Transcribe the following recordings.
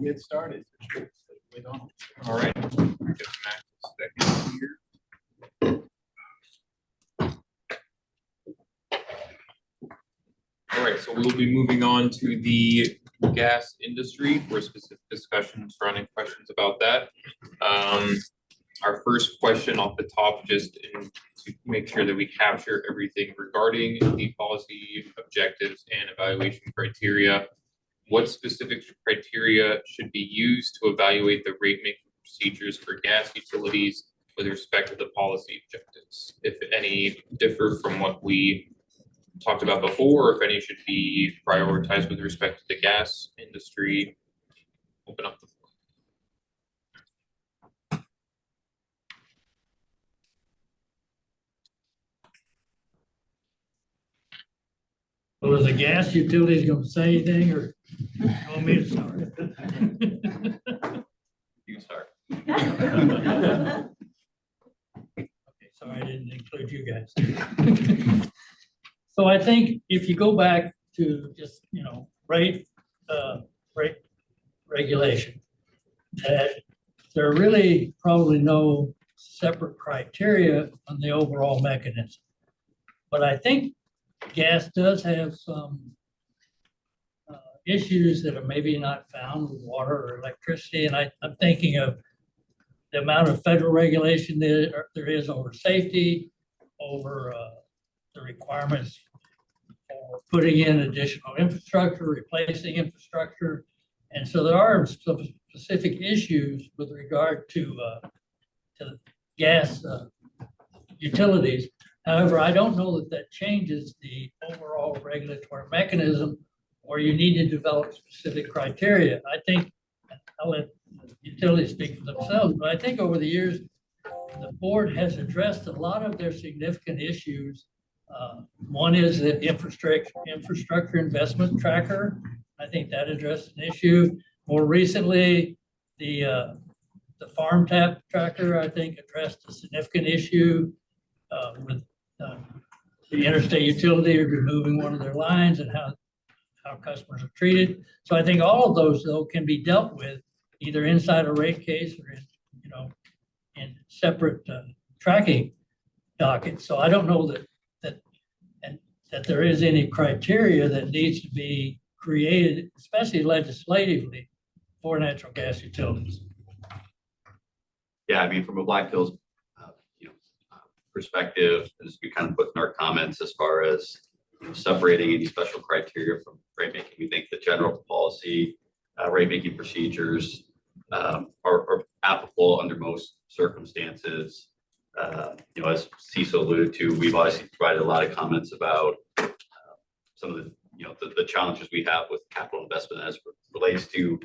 Get started. All right. Get Max a second here. All right, so we'll be moving on to the gas industry for specific discussion surrounding questions about that. Our first question off the top, just to make sure that we capture everything regarding the policy objectives and evaluation criteria. What specific criteria should be used to evaluate the rate making procedures for gas utilities with respect to the policy objectives? If any differ from what we talked about before, or if any should be prioritized with respect to the gas industry, open up the floor. Well, is the gas utilities going to say anything, or you want me to start? You can start. Okay, sorry, I didn't include you guys. So I think if you go back to just, rate regulation, that there are really probably no separate criteria on the overall mechanism. But I think gas does have some issues that are maybe not found with water or electricity. And I'm thinking of the amount of federal regulation there is over safety, over the requirements for putting in additional infrastructure, replacing infrastructure. And so there are some specific issues with regard to gas utilities. However, I don't know that changes the overall regulatory mechanism, or you need to develop specific criteria. I think, I'll let utilities speak for themselves, but I think over the years, the board has addressed a lot of their significant issues. One is the infrastructure investment tracker. I think that addressed an issue. More recently, the farm tap tracker, I think, addressed a significant issue with the interstate utility removing one of their lines and how customers are treated. So I think all of those, though, can be dealt with either inside a rate case or in separate tracking dockets. So I don't know that there is any criteria that needs to be created, especially legislatively, for natural gas utilities. Yeah, I mean, from a Black Hills perspective, as we kind of put in our comments, as far as separating any special criteria from rate making, we think the general policy rate making procedures are applicable under most circumstances. As Cecil alluded to, we've obviously provided a lot of comments about some of the challenges we have with capital investment as it relates to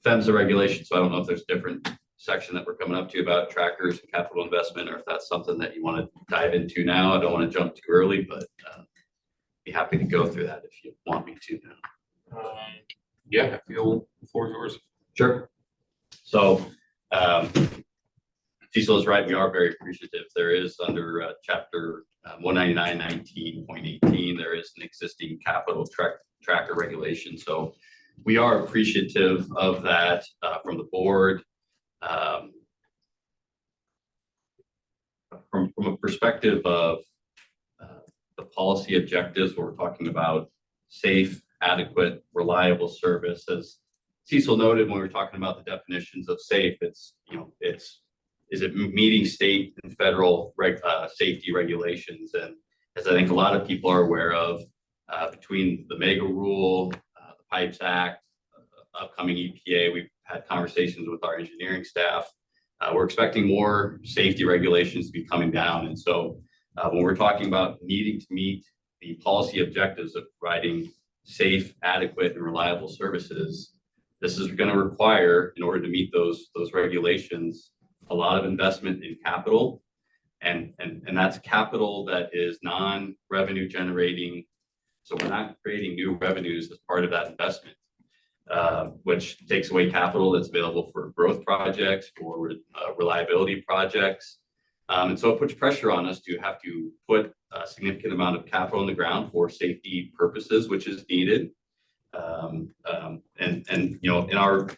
PHMSA regulation. So I don't know if there's different section that we're coming up to about trackers and capital investment, or if that's something that you want to dive into now. I don't want to jump too early, but be happy to go through that if you want me to now. Yeah, I feel the floor is yours. Sure. So Cecil is right. We are very appreciative. There is under chapter 199-19.18, there is an existing capital tracker regulation. So we are appreciative of that from the board. From a perspective of the policy objectives, where we're talking about safe, adequate, reliable service, as Cecil noted when we were talking about the definitions of safe, is it meeting state and federal safety regulations? And as I think a lot of people are aware of, between the MEGA rule, the Pipes Act, upcoming EPA, we've had conversations with our engineering staff. We're expecting more safety regulations to be coming down. And so when we're talking about needing to meet the policy objectives of providing safe, adequate, and reliable services, this is going to require, in order to meet those regulations, a lot of investment in capital. And that's capital that is non-revenue generating. So we're not creating new revenues as part of that investment, which takes away capital that's available for growth projects, for reliability projects. And so it puts pressure on us to have to put a significant amount of capital in the ground for safety purposes, which is needed. And in our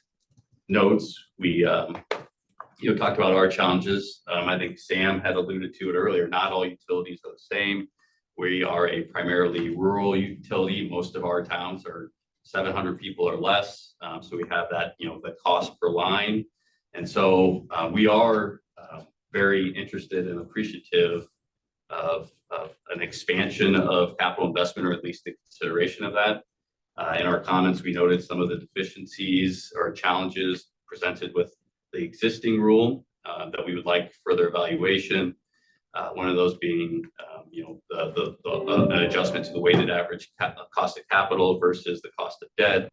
notes, we talked about our challenges. I think Sam had alluded to it earlier. Not all utilities are the same. We are a primarily rural utility. Most of our towns are 700 people or less. So we have that, the cost per line. And so we are very interested and appreciative of an expansion of capital investment, or at least the consideration of that. In our comments, we noted some of the deficiencies or challenges presented with the existing rule that we would like further evaluation. One of those being, an adjustment to the weighted average cost of capital versus the cost of debt.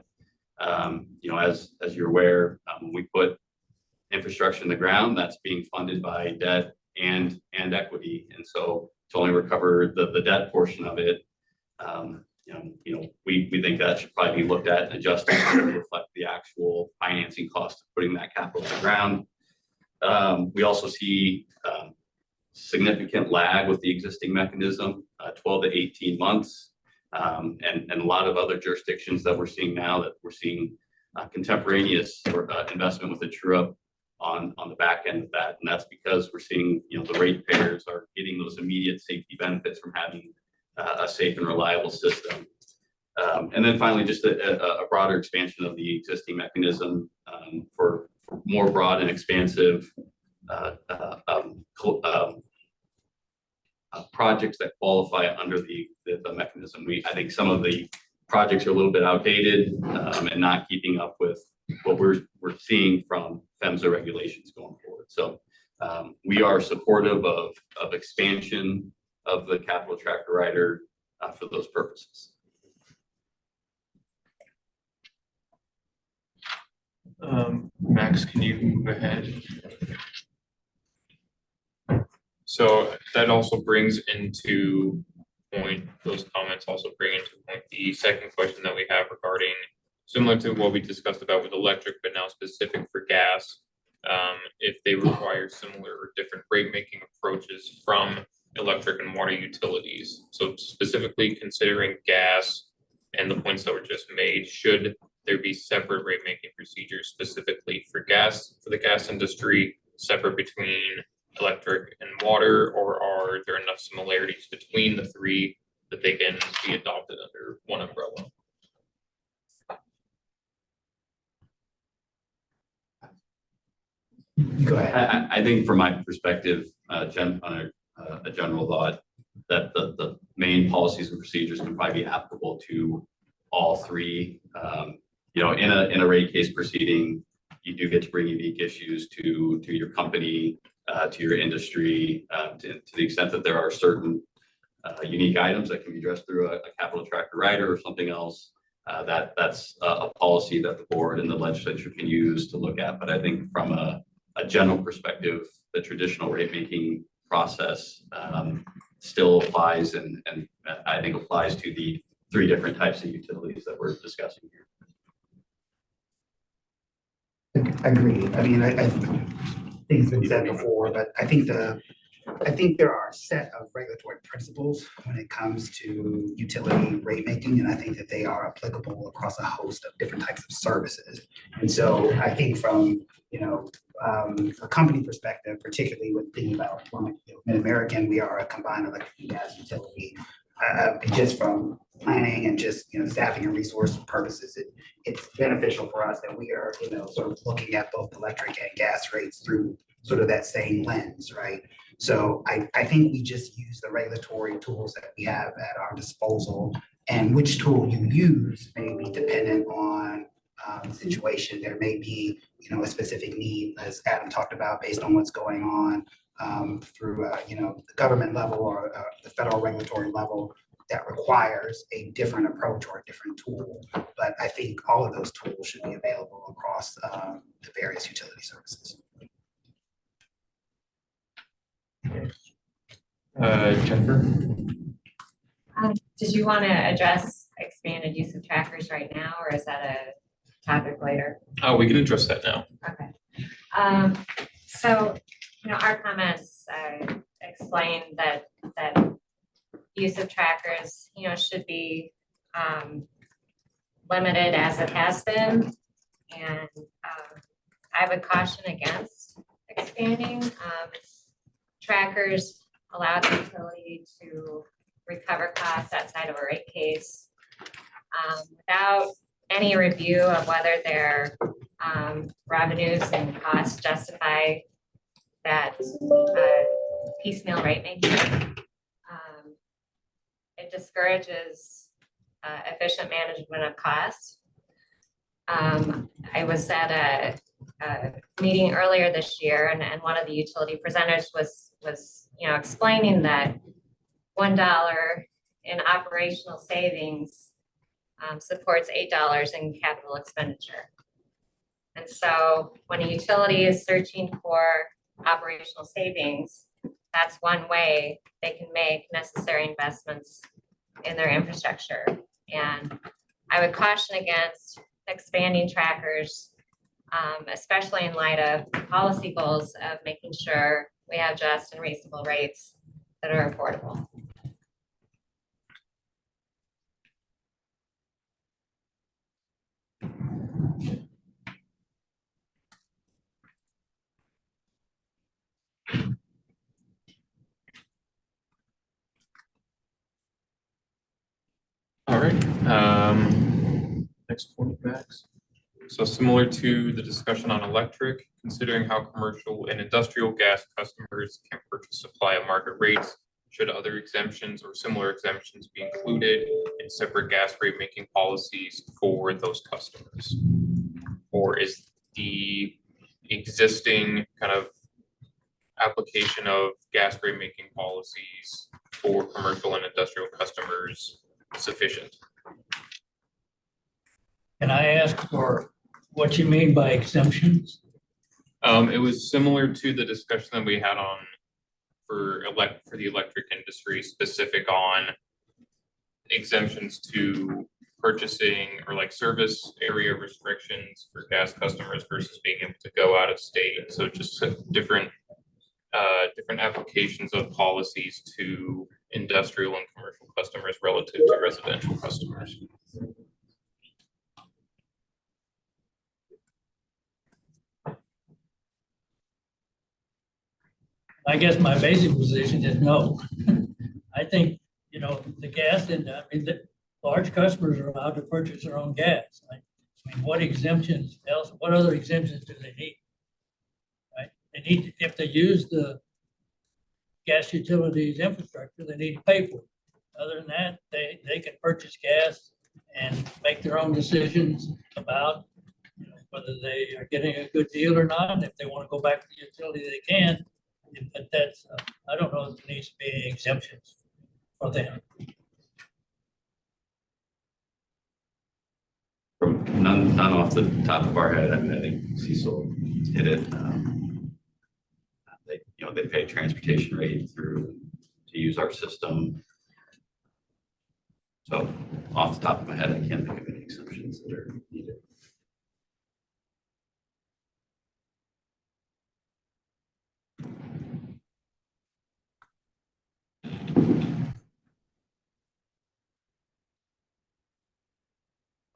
As you're aware, when we put infrastructure in the ground, that's being funded by debt and equity, and so to only recover the debt portion of it, we think that should probably be looked at and adjusted to reflect the actual financing cost of putting that capital in the ground. We also see significant lag with the existing mechanism, 12 to 18 months, and a lot of other jurisdictions that we're seeing now, that we're seeing contemporaneous investment with the true-up on the back end of that. And that's because we're seeing, the ratepayers are getting those immediate safety benefits from having a safe and reliable system. And then finally, just a broader expansion of the existing mechanism for more broad and expansive projects that qualify under the mechanism. I think some of the projects are a little bit outdated and not keeping up with what we're seeing from PHMSA regulations going forward. So we are supportive of expansion of the capital tracker rider for those purposes. Max, can you move ahead? So that also brings into point, those comments also bring into point the second question that we have regarding, similar to what we discussed about with electric, but now specific for gas, if they require similar or different rate making approaches from electric and water utilities. So specifically considering gas and the points that were just made, should there be separate rate making procedures specifically for gas, for the gas industry, separate between electric and water, or are there enough similarities between the three that they can be adopted under one umbrella? Go ahead. I think from my perspective, a general thought that the main policies and procedures can probably be applicable to all three. In a rate case proceeding, you do get to bring unique issues to your company, to your industry, to the extent that there are certain unique items that can be addressed through a capital tracker rider or something else. That's a policy that the board and the legislature can use to look at. But I think from a general perspective, the traditional rate making process still applies, and I think applies to the three different types of utilities that we're discussing here. I agree. I mean, I think it's been said before, but I think there are a set of regulatory principles when it comes to utility rate making, and I think that they are applicable across a host of different types of services. And so I think from a company perspective, particularly with thinking about Mid-American, we are a combined electric and gas utility. Just from planning and just staffing and resource purposes, it's beneficial for us that we are sort of looking at both electric and gas rates through sort of that same lens, right? So I think we just use the regulatory tools that we have at our disposal, and which tool you use may be dependent on the situation. There may be a specific need, as Adam talked about, based on what's going on through the government level or the federal regulatory level, that requires a different approach or a different tool. But I think all of those tools should be available across the various utility services. Jennifer? Did you want to address expanded use of trackers right now, or is that a topic later? Oh, we can address that now. Okay. So, our comments explain that use of trackers, should be limited as it has been. And I would caution against expanding. Trackers allow the utility to recover costs outside of a rate case without any review of whether their revenues and costs justify that piecemeal rate making. It discourages efficient management of costs. I was at a meeting earlier this year, and one of the utility presenters was explaining that $1 in operational savings supports $8 in capital expenditure. And so when a utility is searching for operational savings, that's one way they can make necessary investments in their infrastructure. And I would caution against expanding trackers, especially in light of policy goals of making sure we have just and reasonable rates that are affordable. All right, next point, Max. So similar to the discussion on electric, considering how commercial and industrial gas customers can purchase supply at market rates, should other exemptions or similar exemptions be included in separate gas rate making policies for those customers? Or is the existing kind of application of gas rate making policies for commercial and industrial customers sufficient? Can I ask for what you mean by exemptions? It was similar to the discussion that we had on for the electric industry, specific on exemptions to purchasing or like service area restrictions for gas customers versus being able to go out of state. So just different applications of policies to industrial and commercial customers relative to residential customers. I guess my basic position is no. I think, the gas the large customers are allowed to purchase their own gas. I mean, what other exemptions do they need? Right? They need, if they use the gas utilities infrastructure, they need to pay for it. Other than that, they can purchase gas and make their own decisions about whether they are getting a good deal or not. And if they want to go back to the utility, they can. But that's, I don't know if there needs to be any exemptions for them. None off the top of our head. I mean, I think Cecil hit it. They pay a transportation rate to use our system. So off the top of my head, I can't think of any exceptions that are needed.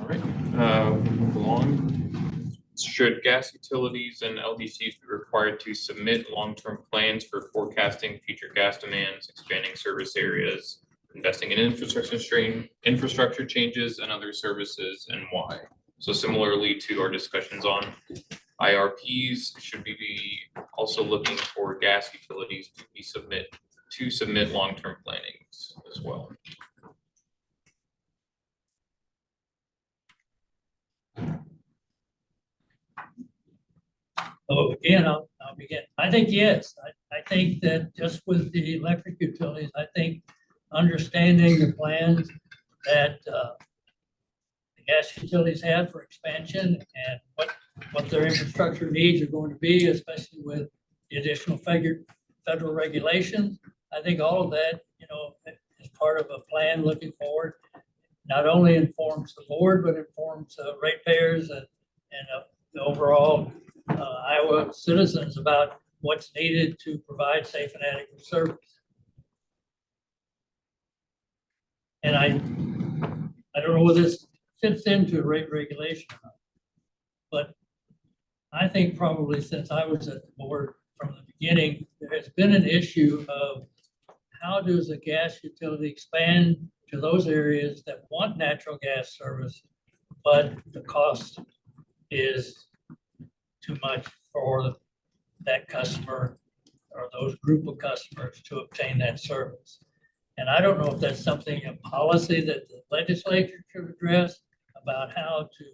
All right, we'll move along. Should gas utilities and LDCs be required to submit long-term plans for forecasting future gas demands, expanding service areas, investing in infrastructure changes and other services, and why? So similarly to our discussions on IRPs, should we be also looking for gas utilities to submit long-term plannings as well? So again, I'll begin. I think yes. I think that just with the electric utilities, I think understanding the plans that the gas utilities have for expansion and what their infrastructure needs are going to be, especially with the additional federal regulations. I think all of that, is part of a plan looking forward. Not only informs the board, but informs ratepayers and the overall Iowa citizens about what's needed to provide safe and adequate service. And I don't know whether this fits into rate regulation. But I think probably since I was at the board from the beginning, there has been an issue of how does a gas utility expand to those areas that want natural gas service, but the cost is too much for that customer or those group of customers to obtain that service. And I don't know if that's something, a policy that the legislature should address about how to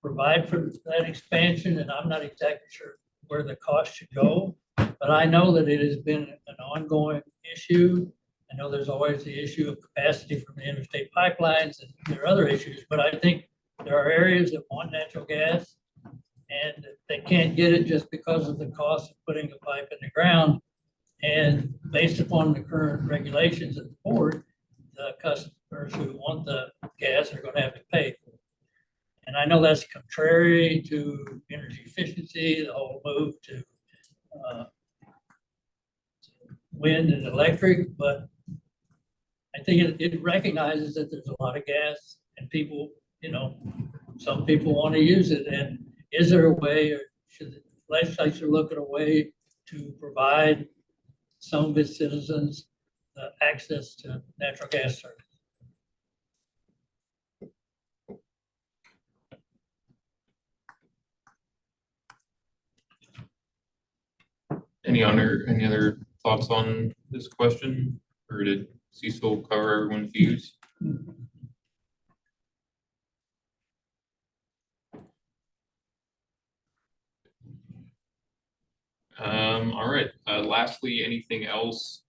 provide for that expansion, and I'm not exactly sure where the cost should go. But I know that it has been an ongoing issue. I know there's always the issue of capacity from the interstate pipelines, and there are other issues, but I think there are areas that want natural gas and they can't get it just because of the cost of putting a pipe in the ground. And based upon the current regulations at the board, the customers who want the gas are going to have to pay for it. And I know that's contrary to energy efficiency, the whole move to wind and electric, but I think it recognizes that there's a lot of gas and people, you know, some people want to use it. And is there a way, or should the legislature look at a way to provide some of its citizens access to natural gas service? Any other thoughts on this question, or did Cecil cover everyone's views? All right, lastly, anything else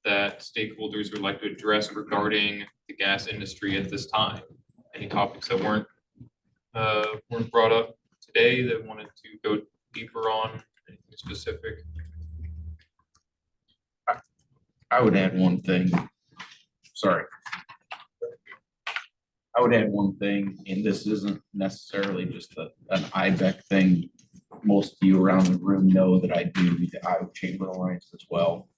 that stakeholders would like to address regarding the gas industry at this time? Any topics that weren't brought up today that wanted to go deeper on, anything specific? I would add one thing. Sorry. I would add one thing, and this isn't necessarily just an IBEC thing. Most of you around the room know that I do the Iowa Chamber Alliance as well.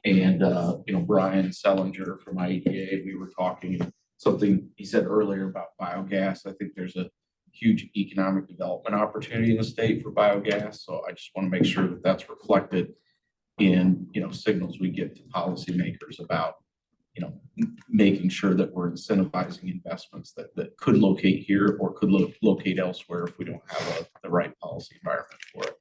And, you know, Brian Sellinger from IEDA, we were talking something he said earlier about biogas. I think there's a huge economic development opportunity in the state for biogas. So I just want to make sure that that's reflected in, you know, signals we give to policymakers about, you know, making sure that we're incentivizing investments that could locate here or could locate elsewhere if we don't have the right policy environment for it.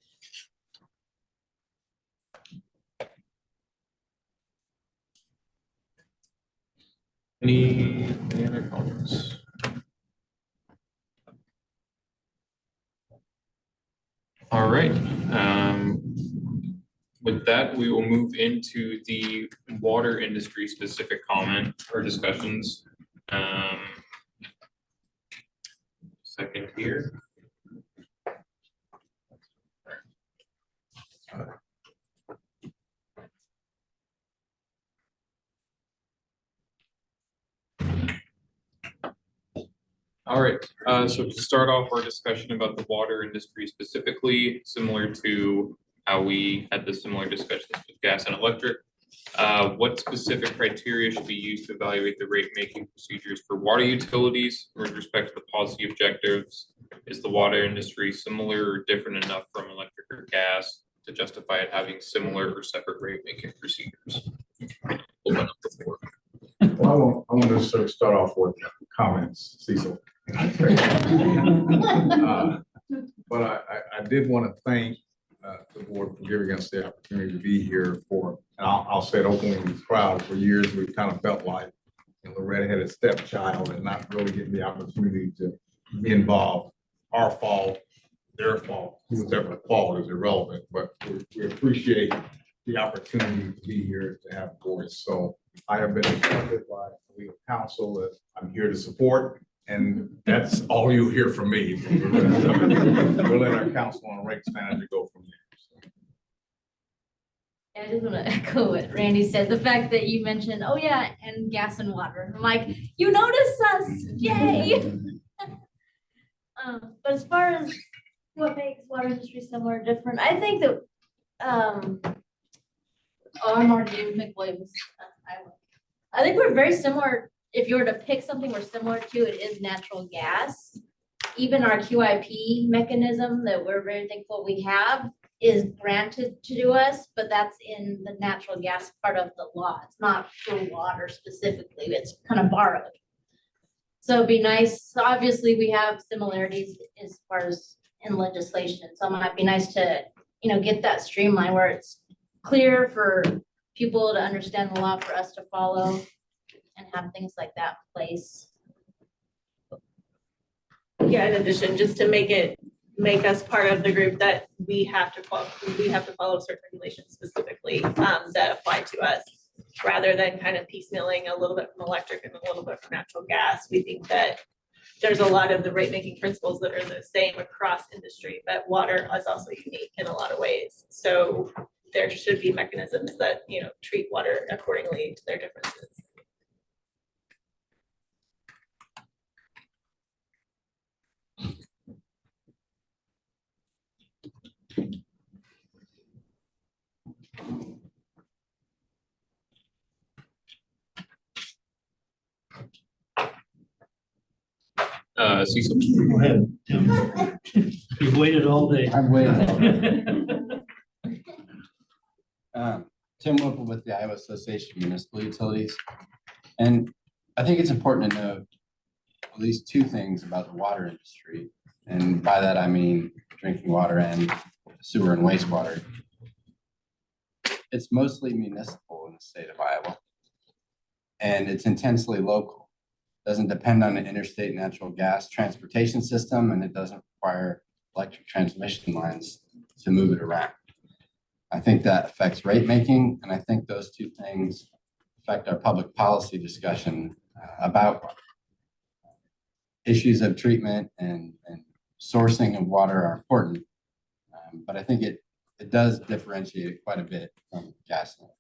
Any other comments? All right. With that, we will move into the water industry specific comment or discussions. Second here. All right, so to start off our discussion about the water industry specifically, similar to how we had the similar discussions with gas and electric, what specific criteria should be used to evaluate the rate making procedures for water utilities with respect to the policy objectives? Is the water industry similar or different enough from electric or gas to justify it having similar or separate rate making procedures? Open up the floor. Well, I want to sort of start off with comments, Cecil. But I did want to thank the board for giving us the opportunity to be here for, and I'll say it openly, we're proud. For years, we've kind of felt like, you know, Loretta had a stepchild and not really getting the opportunity to be involved. Our fault, their fault, whoever the fault is irrelevant, but we appreciate the opportunity to be here to have a voice. So I have been instructed by legal counsel that I'm here to support, and that's all you'll hear from me. We'll let our counsel on rates manager go from there. I just want to echo what Randy said. The fact that you mentioned, oh yeah, and gas and water. I'm like, you notice us, yay! But as far as what makes water industry similar or different, I think that I'm already McWilliams. I think we're very similar if you were to pick something we're similar to, it is natural gas. Even our QIP mechanism that we're very thankful we have is granted to us, but that's in the natural gas part of the law. It's not for water specifically, it's kind of borrowed. So it'd be nice, so obviously we have similarities as far as in legislation, so it might be nice to, get that streamline where it's clear for people to understand the law, for us to follow and have things like that in place. Yeah, in addition, just to make us part of the group that we have to follow certain regulations specifically that apply to us, rather than kind of piecemealing a little bit from electric and a little bit from natural gas. We think that there's a lot of the rate making principles that are the same across industry, but water is also unique in a lot of ways. So there should be mechanisms that, treat water accordingly to their differences. Cecil. Go ahead, Tim. You've waited all day. I've waited. Tim Whipple with the Iowa Association of Municipal Utilities. And I think it's important to know at least two things about the water industry. And by that, I mean drinking water and sewer and wastewater. It's mostly municipal in the state of Iowa. And it's intensely local. Doesn't depend on an interstate natural gas transportation system, and it doesn't require electric transmission lines to move it around. I think that affects rate making, and I think those two things affect our public policy discussion about water. Issues of treatment and sourcing of water are important, but I think it does differentiate it quite a bit from gas and electric.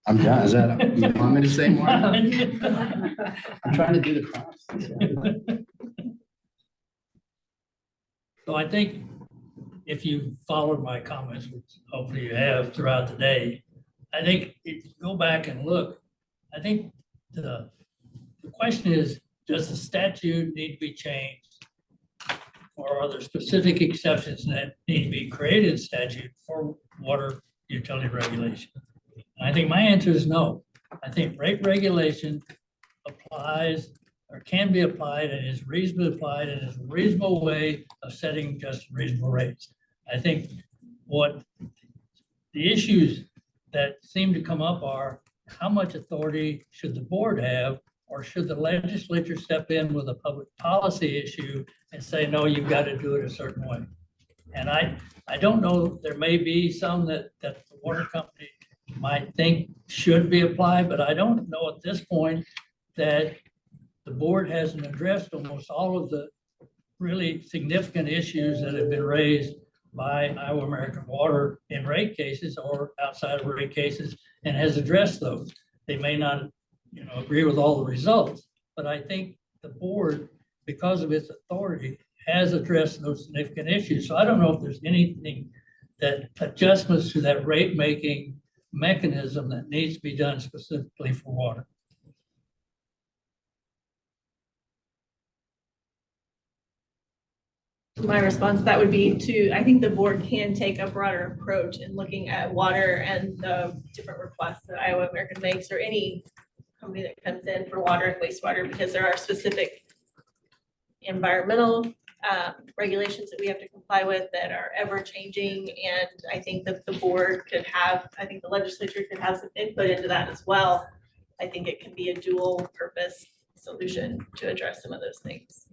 I'm done. Is that, you want me to say more? I'm trying to do the prompts. So I think if you followed my comments, which hopefully you have throughout the day, I think if you go back and look, I think the question is, does the statute need to be changed? Or are there specific exceptions that need to be created in statute for water utility regulation? And I think my answer is no. I think rate regulation applies or can be applied and is reasonably applied and is a reasonable way of setting just reasonable rates. I think what the issues that seem to come up are how much authority should the board have, or should the legislature step in with a public policy issue and say, no, you've got to do it a certain way. And I don't know, there may be some that the water company might think should be applied, but I don't know at this point that the board hasn't addressed almost all of the really significant issues that have been raised by Iowa American Water in rate cases or outside of rate cases, and has addressed those. They may not, agree with all the results, but I think the board, because of its authority, has addressed those significant issues. So I don't know if there's anything that adjustments to that rate making mechanism that needs to be done specifically for water. My response to that would be I think the board can take a broader approach in looking at water and the different requests that Iowa American makes, or any company that comes in for water and wastewater, because there are specific environmental regulations that we have to comply with that are ever changing. And I think that the board could have, I think the legislature could have some input into that as well. I think it can be a dual purpose solution to address some of those things.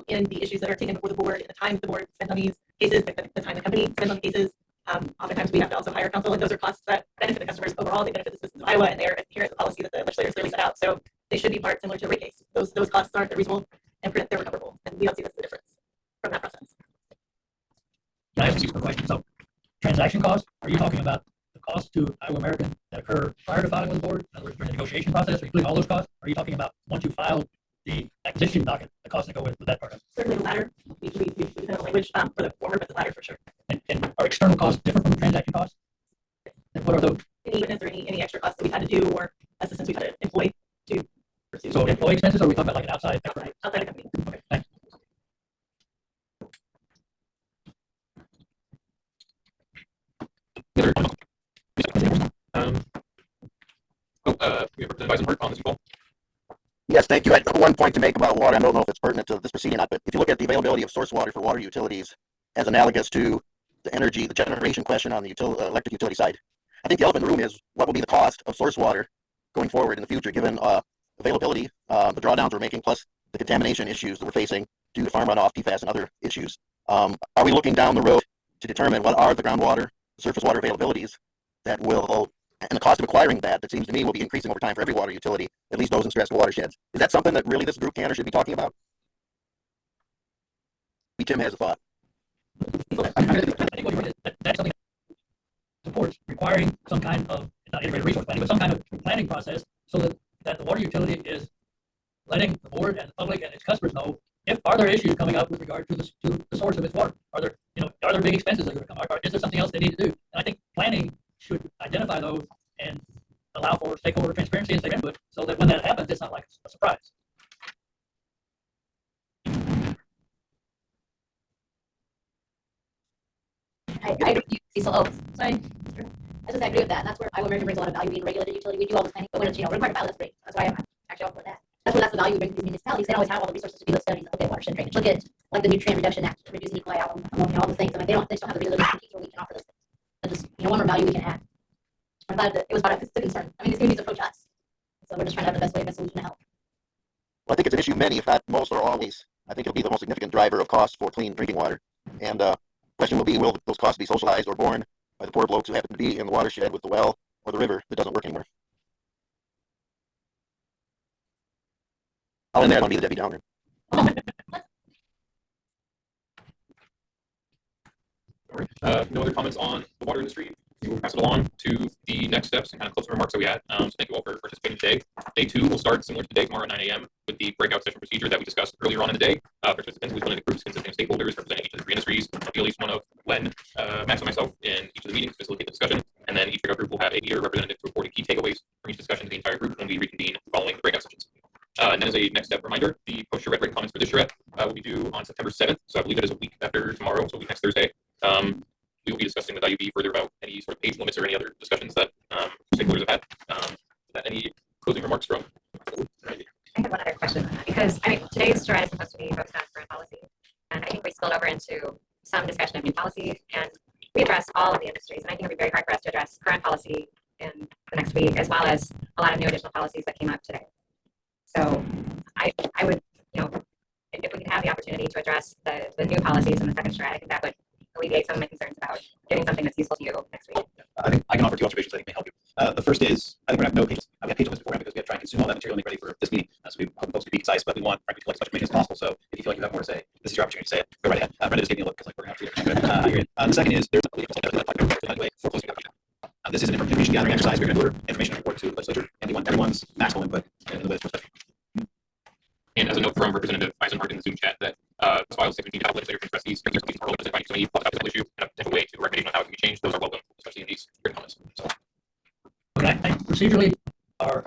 In the issues that are taken before the board, and the time the board spends on these cases, the time the company spends on cases. Oftentimes we have to also hire counsel, and those are costs that benefit the customers overall. They benefit the citizens of Iowa, and they're adherent to the policy that the legislators clearly set out. So they should be part similar to a rate case. Those costs aren't reasonable and they're recoverable, and we don't see that's the difference from that process. Can I ask you a question? So transaction costs, are you talking about the costs to Iowa American that occur prior to filing with the board? In other words, during the negotiation process, are you including all those costs? Or are you talking about once you filed the acquisition docket, the costs that go with that part of it? Certainly the latter. We have language for the former, but the latter for sure. And are external costs different from the transaction costs? And what are those? Any witness or any extra costs that we've had to do or assistance we've had to employ to pursue. So employee expenses, or are we talking about like an outside? Outside the company. Okay, thanks. We have Representative Eisenberg on this as well. Yes, thank you. I have one point to make about water. I don't know if it's pertinent to this proceeding or not, but if you look at the availability of source water for water utilities as analogous to the generation question on the electric utility side, I think the elephant in the room is what will be the cost of source water going forward in the future, given availability, the drawdowns we're making, plus the contamination issues that we're facing due to farm runoff, PFAS, and other issues. Are we looking down the road to determine what are the groundwater, surface water availabilities that will, and the cost of acquiring that seems to me will be increasing over time for every water utility, at least those in stressed watersheds. Is that something that really this group can or should be talking about? Tim has a thought. I think what you're right is that's something that supports requiring some kind of, not integrated resource planning, but some kind of planning process so that the water utility is letting the board and the public and its customers know if are there issues coming up with regard to the source of its water. Are there big expenses that are going to come? Or is there something else they need to do? And I think planning should identify those and allow for stakeholder transparency and stakeholder input so that when that happens, it's not like a surprise. I agree. Sorry. I just agree with that. That's where Iowa American brings a lot of value being a regulated utility. We do all this planning, but when it's required to file, that's great. That's why I'm actually all for that. That's the value we bring to these municipalities. They don't always have all the resources to do those studies. Look at watershed drainage. Look at like the Nutrient Reduction Act, reducing E. coli out, all those things. I mean, they don't have the resources to teach where we can offer those things. But just one more value we can add. I'm glad that it was brought up. It's a concern. I mean, these communities approach us, so we're just trying to have the best solution to help. Well, I think it's an issue many, if not most, or always. I think it'll be the most significant driver of costs for clean drinking water. And question will be, will those costs be socialized or borne by the poor blokes who happen to be in the watershed with the well or the river that doesn't work anymore? I'll end there. I don't need a Debbie Downer. No other comments on the water industry? We will pass it along to the next steps and kind of closing remarks that we had. So thank you all for participating today. Day 2 will start similar to today, tomorrow at 9 a.m. with the breakout session procedure that we discussed earlier on in the day. Participants will be split into groups consisting of stakeholders representing each of the 3 industries. There'll be at least one of Len, Max, and myself in each of the meetings to facilitate the discussion. And then each breakout group will have a leader representative to report key takeaways from each discussion to the entire group when we reconvene following the breakout sessions. And then as a next step reminder, the post-Charrette rate comments for this Charrette will be due on September 7th. So I believe it is a week after tomorrow, so a week next Thursday. We will be discussing with IUB further about any sort of page limits or any other discussions that stakeholders have had. Any closing remarks from? I have one other question, because today's Charrette is supposed to be focused on current policy, and I think we spilled over into some discussion of new policy, and we addressed all of the industries, and I think it'll be very hard for us to address current policy in the next week, as well as a lot of new additional policies that came up today. So I would, if we could have the opportunity to address the new policies in the second Charrette, I think that would alleviate some of my concerns about getting something that's useful to you next week. I think I can offer 2 observations I think may help you. The first is, I think we're going to have no pages. We have page limits beforehand because we have to try and consume all that material and make ready for this meeting. So we hope folks to be concise, but we want, frankly, to collect as much information as possible. So if you feel like you have more to say, this is your opportunity to say it. Go right ahead. Brenda just gave me a look because we're going to have to. The second is, there's for closing up. This is an information gathering exercise. We're going to deliver information report to the legislature, and we want everyone's maximal input in the best perspective. And as a note from Representative Eisenberg in the Zoom chat that files 17 legislators and trustees bring these are relevant to any issue and a potential way to recommendation on how it can be changed. Those are welcome, especially in these written comments. So. Okay, procedurally, are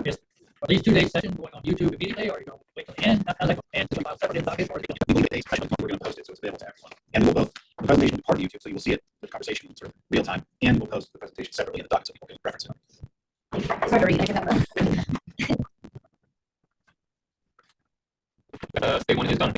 these 2 days session going on YouTube immediately, or are you going to wait till the end? How's that going? And file separate dockets, or we will get a special we're going to post it so it's available to everyone. And we will both the presentation is part of YouTube, so you will see it with conversation in sort of real time, and we'll post the presentation separately in the docket so people can reference it. It's hard to read, I can have Stay one is done.